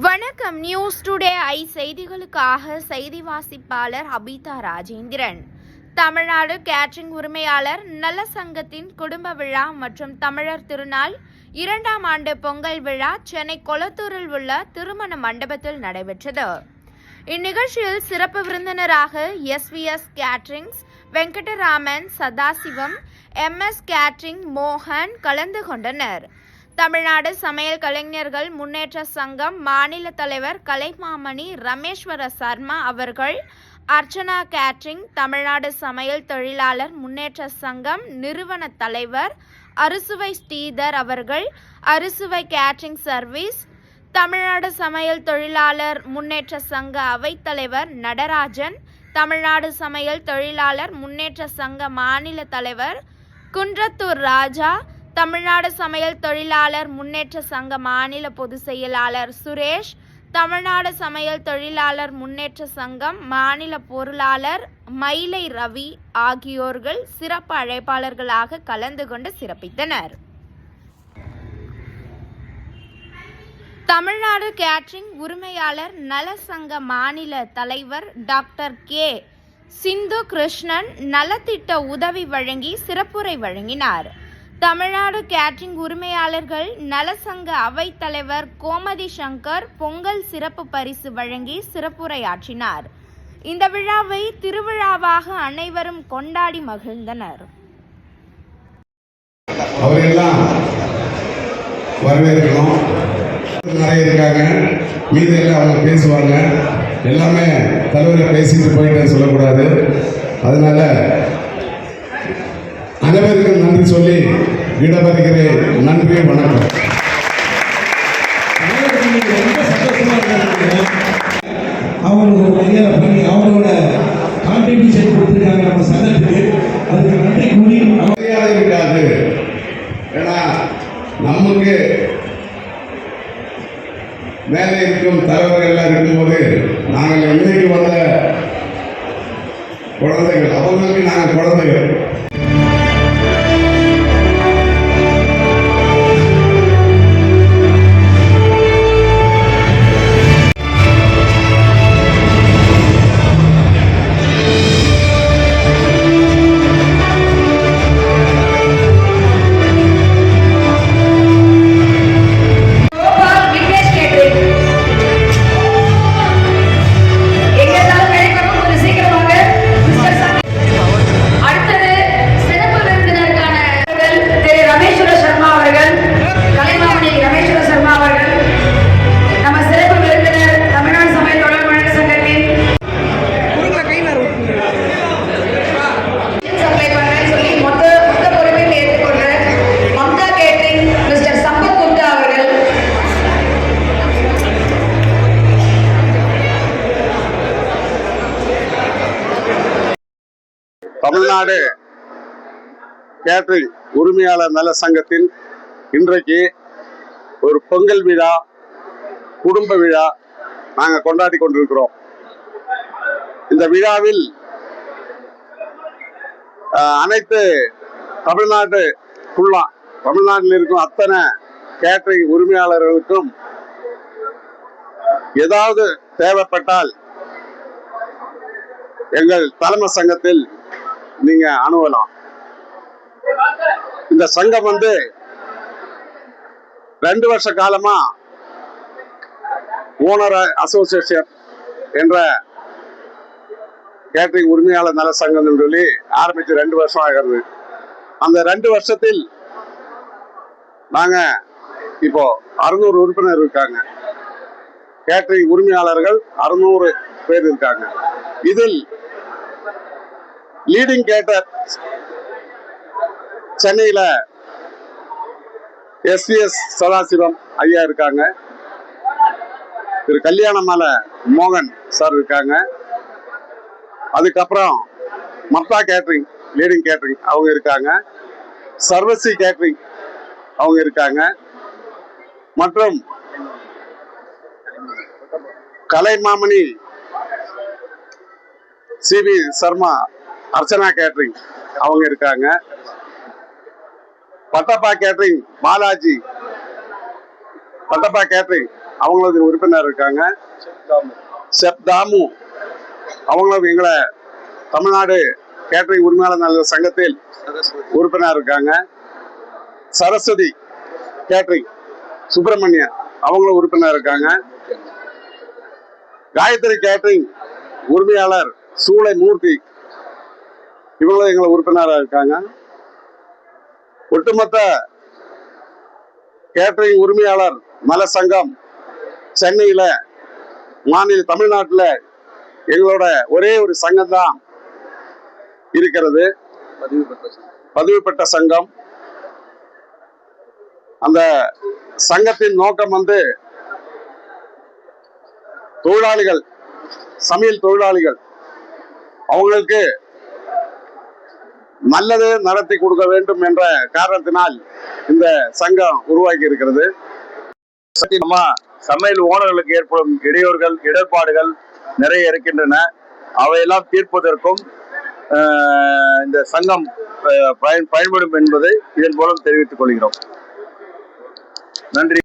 வணக்கம். News today I செய்திகளுக்காக செய்தி வாசிப்பாளர் அபிதா ராஜேந்திரன். தமிழ்நாடு கேட்டரிங் உரிமையாளர் நல சங்கத்தின் குடும்ப விழா மற்றும் தமிழர் திருநாள் 2ஆம் ஆண்டு பொங்கல் விழா சென்னை கொளத்தூரில் உள்ள திருமண மண்டபத்தில் நடைபெற்றது. இந்நிகழ்ச்சியில் சிறப்பு விருந்தினராக SVS caterings Venkataraman, Sadasivam, MS catering மோகன் கலந்து கொண்டனர். தமிழ்நாடு சமையல் கலைஞர்கள் முன்னேற்ற சங்கம் மாநில தலைவர் கலைமாமணி ரமேஸ்வர சர்மா அவர்கள், அர்ச்சனா கேட்டரிங், தமிழ்நாடு சமையல் தொழிலாளர் முன்னேற்ற சங்கம் நிறுவன தலைவர் அறுசுவை ஸ்ரீதர் அவர்கள், அறுசுவை கேட்டரிங் சர்வீஸ், தமிழ்நாடு சமையல் தொழிலாளர் முன்னேற்ற சங்க அவைத்தலைவர் நடராஜன், தமிழ்நாடு சமையல் தொழிலாளர் முன்னேற்ற சங்க மாநில தலைவர் குன்றத்தூர் ராஜா, தமிழ்நாடு சமையல் தொழிலாளர் முன்னேற்ற சங்க மாநில பொதுச் செயலாளர் சுரேஷ், தமிழ்நாடு சமையல் தொழிலாளர் முன்னேற்ற சங்கம் மாநில பொருளாளர் மயிலை ரவி ஆகியோர்கள் சிறப்பு அழைப்பாளர்களாக கலந்து கொண்டு சிறப்பித்தனர். தமிழ்நாடு கேட்டரிங் உரிமையாளர் நல சங்க மாநில தலைவர் டாக்டர் கே சிந்து கிருஷ்ணன் நலத்திட்ட உதவி வழங்கி சிறப்புரை வழங்கினார். தமிழ்நாடு கேட்டரிங் உரிமையாளர்கள் நல சங்க அவைத் தலைவர் கோமதி சங்கர் பொங்கல் சிறப்பு பரிசு வழங்கி சிறப்புரையாற்றினார். இந்த விழாவை திருவிழாவாக அனைவரும் கொண்டாடி மகிழ்ந்தனர். அவரெல்லாம் வரவேற்கணும். நிறைய இருக்காங்க, மீதியெல்லாம் அவங்க பேசுவாங்க. எல்லாமே தலைவரை பேசிட்டு போயிட்டேன்னு சொல்லக்கூடாது. அதனால அனைவருக்கும் நன்றி சொல்லி விடைபெறுகிறேன். நன்றி, வணக்கம். அவங்களோட கான்ட்ரிபியூஷன் கொடுத்துருக்காங்க நம்ம சங்கத்துக்கு. அதுக்கு நன்றி கூறி மரியாதை இருக்காது. ஏன்னா நமக்கு மேலே இருக்கும் தலைவர்கள் எல்லாம் இருக்கும்போது நாங்கள் இன்னைக்கு வந்த குழந்தைகள், அவங்களுக்கு நாங்கள் குழந்தைகள். தமிழ்நாடு கேட்டரிங் உரிமையாளர் நல சங்கத்தின் இன்றைக்கு ஒரு பொங்கல் விழா, குடும்ப விழா நாங்கள் கொண்டாடி கொண்டிருக்கிறோம். இந்த விழாவில் அனைத்து தமிழ்நாட்டில் இருக்கும் அத்தனை கேட்டரிங் உரிமையாளர்களுக்கும் ஏதாவது தேவைப்பட்டால் எங்கள் தலைமை சங்கத்தில் நீங்க அணுகலாம். இந்த சங்கம் 2 வருஷ காலமா ஓனர் அசோசியேஷன் என்ற கேட்டரிங் உரிமையாளர் நல சங்கம் சொல்லி ஆரம்பிச்சு 2 வருஷம் ஆகிறது. அந்த 2 வருஷத்தில் நாங்க இப்போ 600 உறுப்பினர் இருக்காங்க. கேட்டரிங் உரிமையாளர்கள் 600 பேர் இருக்காங்க. இதில் லீடிங் கேட்டர் சென்னையில SVS சதாசிவம் ஐயா இருக்காங்க. திரு கல்யாணமால மோகன் சார் இருக்காங்க. அதுக்கப்புறம் மப்தா கேட்டரிங் லீடிங் கேட்டரிங் அவங்க இருக்காங்க. சர்வசி கேட்டரிங் அவங்க இருக்காங்க. மற்றும் கலைமாமணி CB சர்மா அர்ச்சனா கேட்டரிங் அவங்க இருக்காங்க. பட்டப்பா கேட்டரிங் பாலாஜி பட்டப்பா கேட்டரிங் அவங்களது உறுப்பினர் இருக்காங்க. செப் தாமு அவங்களும் எங்களை தமிழ்நாடு கேட்டரிங் உரிமையாளர் நல சங்கத்தில் உறுப்பினர் இருக்காங்க. சரஸ்வதி கேட்டரிங் சுப்பிரமணியன் அவங்களும் உறுப்பினர் இருக்காங்க. காயத்ரி கேட்டரிங் உரிமையாளர் சூளை மூர்த்தி இவங்களும் எங்களை உறுப்பினராக இருக்காங்க. ஒட்டுமொத்த கேட்டரிங் உரிமையாளர் நல சங்கம் சென்னையில தமிழ்நாட்டில் எங்களோட ஒரே ஒரு சங்கம் தான் இருக்கிறது, பதிவு பெற்ற சங்கம். அந்த சங்கத்தின் நோக்கம் தொழிலாளிகள், சமையல் தொழிலாளிகள் அவங்களுக்கு நல்லது நடத்தி கொடுக்க வேண்டும் என்ற காரணத்தினால் இந்த சங்கம் உருவாக்கி இருக்கிறது. சமையல் ஓனர்களுக்கு ஏற்படும் இடையூறுகள், இடர்பாடுகள் நிறைய இருக்கின்றன. அவையெல்லாம் தீர்ப்பதற்கும் இந்த சங்கம் பயன்படும் என்பதை இதன் மூலம் தெரிவித்துக் கொள்கிறோம். நன்றி.